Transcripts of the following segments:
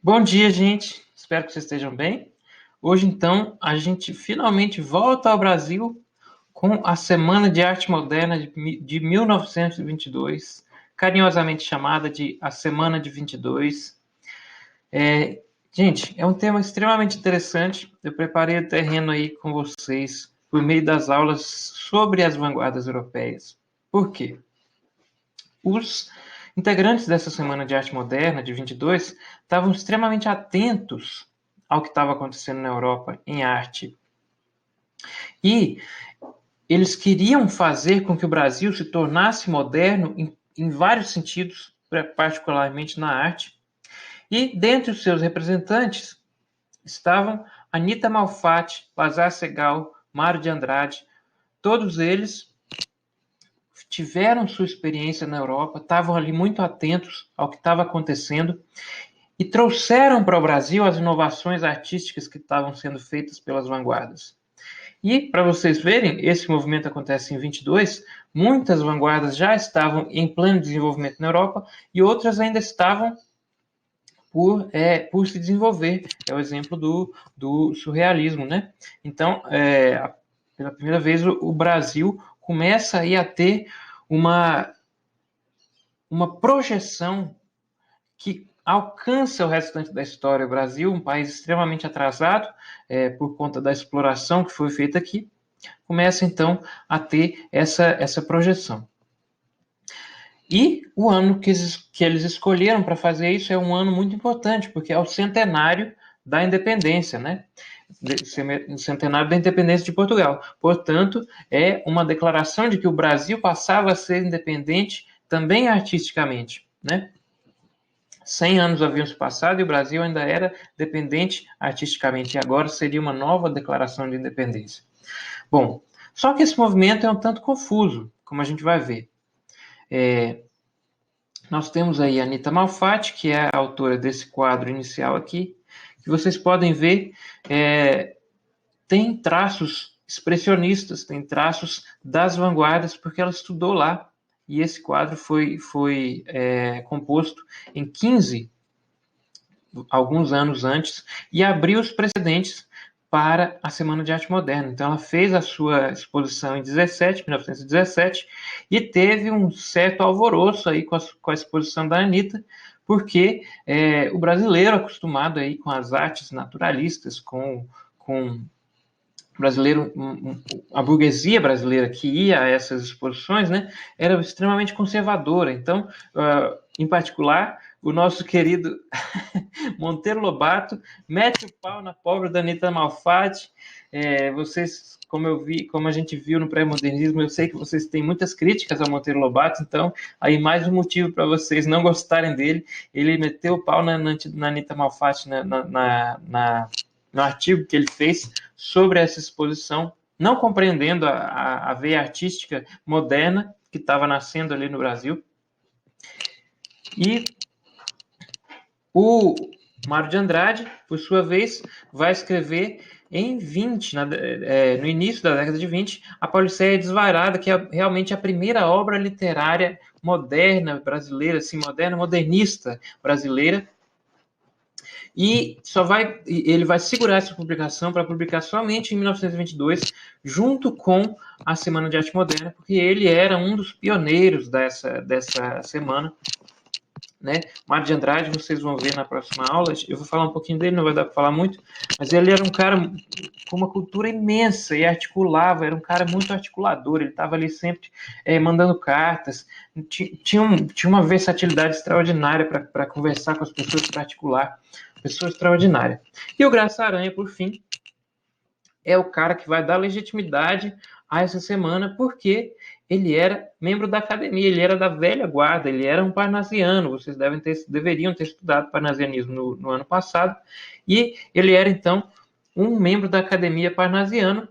Bom dia, gente. Espero que vocês estejam bem. Hoje, então, a gente finalmente volta ao Brasil com a Semana de Arte Moderna de 1922, carinhosamente chamada de a Semana de 22. Gente, é um tema extremamente interessante. Eu preparei o terreno aí com vocês por meio das aulas sobre as vanguardas europeias. Por quê? Os integrantes dessa Semana de Arte Moderna, de 22, estavam extremamente atentos ao que estava acontecendo na Europa em arte. E eles queriam fazer com que o Brasil se tornasse moderno em vários sentidos, particularmente na arte. E dentre os seus representantes estavam Anita Malfatti, Lazar Segal, Mário de Andrade. Todos eles tiveram sua experiência na Europa, estavam ali muito atentos ao que estava acontecendo e trouxeram para o Brasil as inovações artísticas que estavam sendo feitas pelas vanguardas. E, para vocês verem, esse movimento acontece em 22, muitas vanguardas já estavam em pleno desenvolvimento na Europa e outras ainda estavam por se desenvolver. É o exemplo do surrealismo, né? Então, pela primeira vez, o Brasil começa aí a ter uma projeção que alcança o restante da história. O Brasil, um país extremamente atrasado, por conta da exploração que foi feita aqui, começa então a ter essa projeção. E o ano que eles escolheram para fazer isso é um ano muito importante, porque é o centenário da independência, né? O centenário da independência de Portugal. Portanto, é uma declaração de que o Brasil passava a ser independente também artisticamente, né? 100 anos haviam se passado e o Brasil ainda era dependente artisticamente, e agora seria uma nova declaração de independência. Bom, só que esse movimento é um tanto confuso, como a gente vai ver. Nós temos aí a Anita Malfatti, que é a autora desse quadro inicial aqui, que vocês podem ver, tem traços expressionistas, tem traços das vanguardas, porque ela estudou lá. E esse quadro foi composto em 15, alguns anos antes, e abriu os precedentes para a Semana de Arte Moderna. Então, ela fez a sua exposição em 1917, e teve um certo alvoroço aí com a exposição da Anita, porque o brasileiro acostumado aí com as artes naturalistas, com brasileiro, a burguesia brasileira que ia a essas exposições, né, era extremamente conservadora. Então, em particular, o nosso querido Monteiro Lobato mete o pau na pobre da Anita Malfatti. Vocês, como a gente viu no pré-modernismo, eu sei que vocês têm muitas críticas ao Monteiro Lobato, então aí mais um motivo para vocês não gostarem dele. Ele meteu o pau na Anita Malfatti no artigo que ele fez sobre essa exposição, não compreendendo a veia artística moderna que estava nascendo ali no Brasil. E o Mário de Andrade, por sua vez, vai escrever em 20, no início da década de 20, a Pauliceia Desvairada, que é realmente a primeira obra literária moderna brasileira, assim, moderna, modernista brasileira. E ele vai segurar essa publicação para publicar somente em 1922, junto com a Semana de Arte Moderna, porque ele era um dos pioneiros dessa semana, né? Mário de Andrade, vocês vão ver na próxima aula, eu vou falar um pouquinho dele, não vai dar para falar muito, mas ele era um cara com uma cultura imensa e articulava, era um cara muito articulador, ele estava ali sempre mandando cartas, tinha uma versatilidade extraordinária para conversar com as pessoas, para articular, pessoa extraordinária. E o Graça Aranha, por fim, é o cara que vai dar legitimidade a essa semana, porque ele era membro da academia, ele era da velha guarda, ele era um parnasiano. Vocês deveriam ter estudado parnasianismo no ano passado, e ele era, então, um membro da academia parnasiano,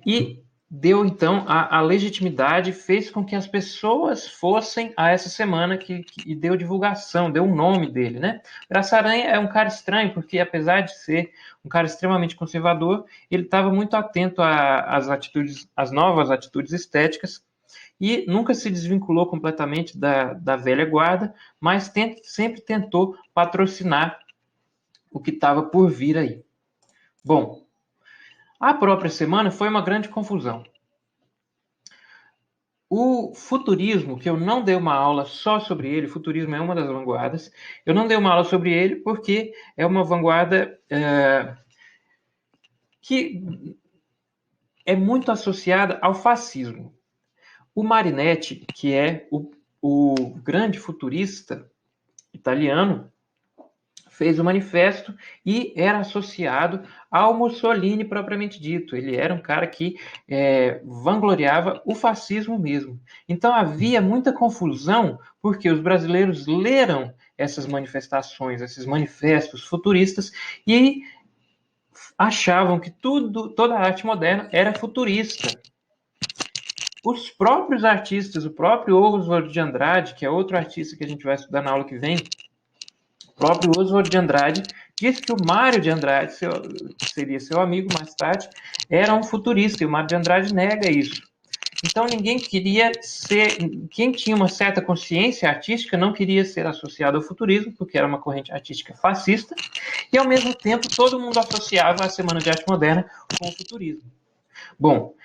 e deu, então, a legitimidade, fez com que as pessoas fossem a essa semana e deu divulgação, deu o nome dele, né? Graça Aranha é um cara estranho, porque apesar de ser um cara extremamente conservador, ele estava muito atento às novas atitudes estéticas, e nunca se desvinculou completamente da velha guarda, mas sempre tentou patrocinar o que estava por vir aí. Bom, a própria semana foi uma grande confusão. O futurismo, que eu não dei uma aula só sobre ele, o futurismo é uma das vanguardas, eu não dei uma aula sobre ele porque é uma vanguarda que é muito associada ao fascismo. O Marinetti, que é o grande futurista italiano, fez o manifesto e era associado ao Mussolini propriamente dito. Ele era um cara que vangloriava o fascismo mesmo. Então havia muita confusão porque os brasileiros leram essas manifestações, esses manifestos futuristas e achavam que toda a arte moderna era futurista. Os próprios artistas, o próprio Oswald de Andrade, que é outro artista que a gente vai estudar na aula que vem, o próprio Oswald de Andrade diz que o Mário de Andrade, que seria seu amigo mais tarde, era um futurista, e o Mário de Andrade nega isso. Então ninguém queria ser, quem tinha uma certa consciência artística não queria ser associado ao futurismo, porque era uma corrente artística fascista, e ao mesmo tempo todo mundo associava a Semana de Arte Moderna com o futurismo. Bom,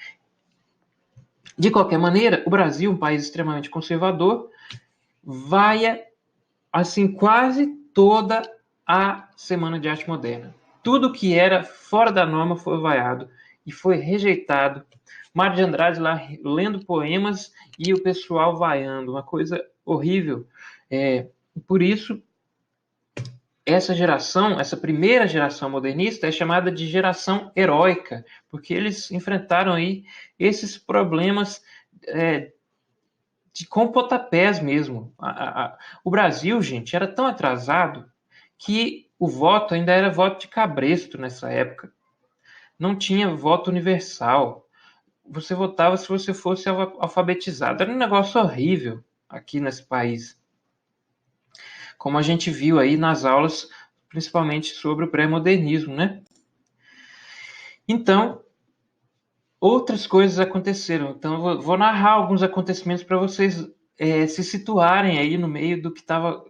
de qualquer maneira, o Brasil, um país extremamente conservador, vai assim quase toda a Semana de Arte Moderna. Tudo que era fora da norma foi vaiado e foi rejeitado. Mário de Andrade lá lendo poemas e o pessoal vaiando, uma coisa horrível. Por isso, essa primeira geração modernista é chamada de geração heróica, porque eles enfrentaram aí esses problemas com pontapés mesmo. O Brasil, gente, era tão atrasado que o voto ainda era voto de cabresto nessa época. Não tinha voto universal. Você votava se você fosse alfabetizado. Era um negócio horrível aqui nesse país. Como a gente viu aí nas aulas, principalmente sobre o pré-modernismo, né? Então, outras coisas aconteceram. Então, eu vou narrar alguns acontecimentos para vocês se situarem aí no meio do que estava,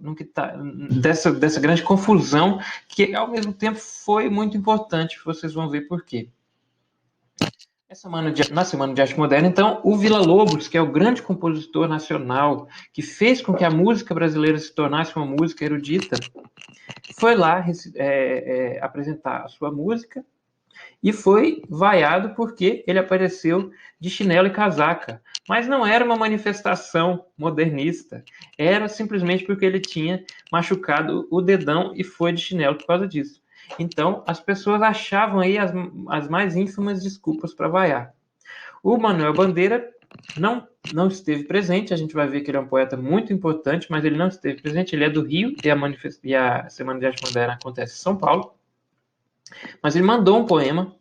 dessa grande confusão, que ao mesmo tempo foi muito importante. Vocês vão ver por quê. Na Semana de Arte Moderna, então, o Villa-Lobos, que é o grande compositor nacional, que fez com que a música brasileira se tornasse uma música erudita, foi lá apresentar a sua música e foi vaiado porque ele apareceu de chinelo e casaca. Mas não era uma manifestação modernista, era simplesmente porque ele tinha machucado o dedão e foi de chinelo por causa disso. Então, as pessoas achavam aí as mais ínfimas desculpas para vaiar. O Manuel Bandeira não esteve presente, a gente vai ver que ele é um poeta muito importante, mas ele não esteve presente, ele é do Rio e a Semana de Arte Moderna acontece em São Paulo. Mas ele mandou um poema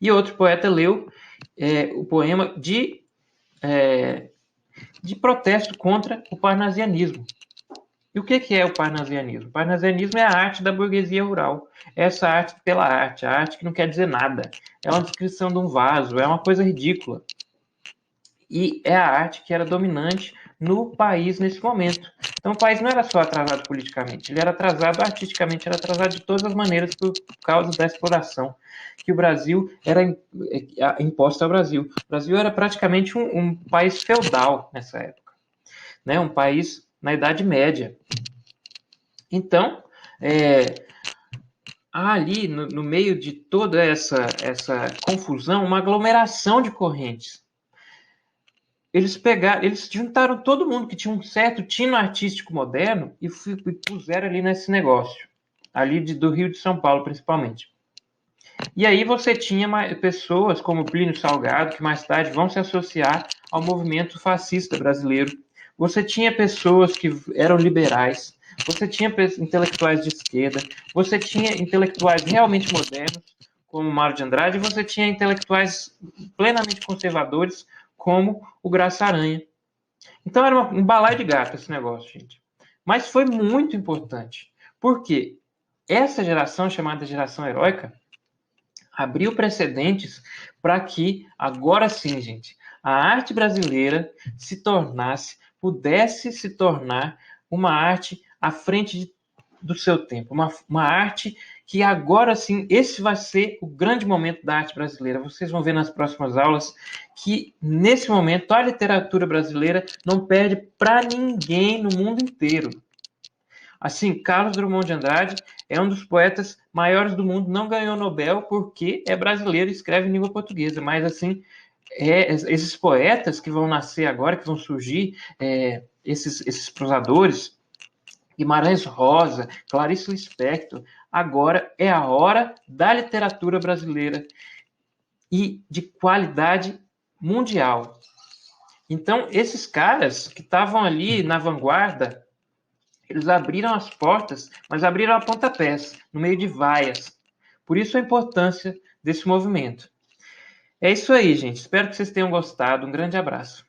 e outro poeta leu o poema de protesto contra o parnasianismo. E o que é o parnasianismo? O parnasianismo é a arte da burguesia rural. Essa arte pela arte, a arte que não quer dizer nada. É uma descrição de um vaso, é uma coisa ridícula. E é a arte que era dominante no país nesse momento. Então o país não era só atrasado politicamente, ele era atrasado artisticamente, era atrasado de todas as maneiras por causa da exploração que o Brasil era imposta ao Brasil. O Brasil era praticamente um país feudal nessa época, né? Um país na Idade Média. Então, há ali no meio de toda essa confusão uma aglomeração de correntes. Eles juntaram todo mundo que tinha um certo tino artístico moderno e puseram ali nesse negócio, ali do Rio de São Paulo, principalmente. E aí você tinha pessoas como Plínio Salgado, que mais tarde vão se associar ao movimento fascista brasileiro. Você tinha pessoas que eram liberais, você tinha intelectuais de esquerda, você tinha intelectuais realmente modernos, como Mário de Andrade, e você tinha intelectuais plenamente conservadores, como o Graça Aranha. Então era um balaio de gato esse negócio, gente. Mas foi muito importante, porque essa geração, chamada geração heróica, abriu precedentes para que, agora sim, gente, a arte brasileira pudesse se tornar uma arte à frente do seu tempo, uma arte que agora sim, esse vai ser o grande momento da arte brasileira. Vocês vão ver nas próximas aulas que, nesse momento, a literatura brasileira não perde para ninguém no mundo inteiro. Assim, Carlos Drummond de Andrade é um dos poetas maiores do mundo, não ganhou Nobel porque é brasileiro e escreve em língua portuguesa, mas assim, esses poetas que vão nascer agora, que vão surgir, esses prosadores, Guimarães Rosa, Clarice Lispector, agora é a hora da literatura brasileira e de qualidade mundial. Então, esses caras que estavam ali na vanguarda, eles abriram as portas, mas abriram a pontapés, no meio de vaias. Por isso a importância desse movimento. É isso aí, gente. Espero que vocês tenham gostado. Um grande abraço.